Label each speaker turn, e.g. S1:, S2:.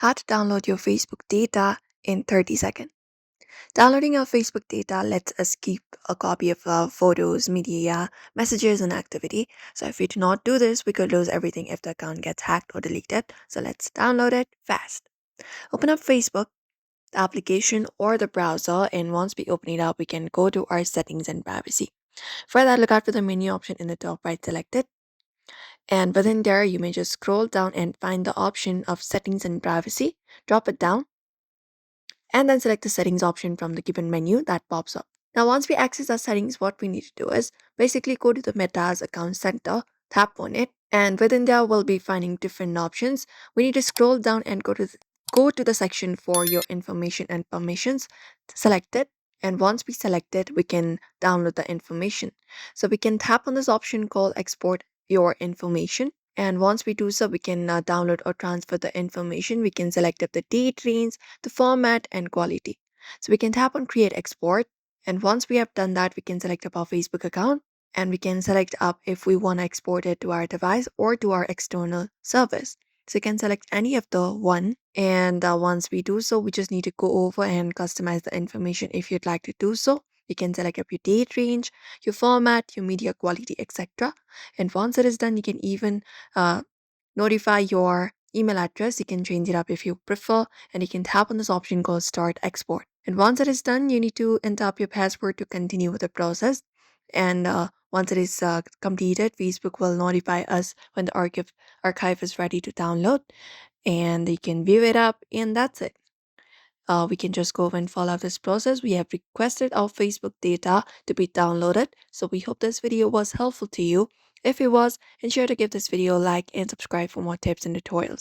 S1: How to download your Facebook data in 30 seconds. Downloading our Facebook data lets us keep a copy of our photos, media, messages, and activity. So if we do not do this, we could lose everything if the account gets hacked or deleted. So let's download it fast. Open up Facebook, the application, or the browser, and once we open it up, we can go to our settings and privacy. For that, look out for the menu option in the top right, select it. And within there, you may just scroll down and find the option of settings and privacy. Drop it down and then select the settings option from the given menu that pops up. Now, once we access our settings, what we need to do is basically go to the Meta's account center, tap on it, and within there we'll be finding different options. We need to scroll down and go to the section for your information and permissions. Select it, and once we select it, we can download the information. So we can tap on this option called export your information. And once we do so, we can download or transfer the information. We can select up the date range, the format, and quality. So we can tap on create export. And once we have done that, we can select up our Facebook account and we can select up if we want to export it to our device or to our external service. So you can select any of the one. And once we do so, we just need to go over and customize the information if you'd like to do so. You can select up your date range, your format, your media quality, etc. And once it is done, you can even uh, notify your email address. You can change it up if you prefer, and you can tap on this option called Start Export. And once it is done, you need to enter up your password to continue with the process. And once it is completed, Facebook will notify us when the archive is ready to download, and you can view it up, and that's it. We can just go and follow this process. We have requested our Facebook data to be downloaded. So we hope this video was helpful to you. If it was, ensure to give this video a like and subscribe for more tips and tutorials.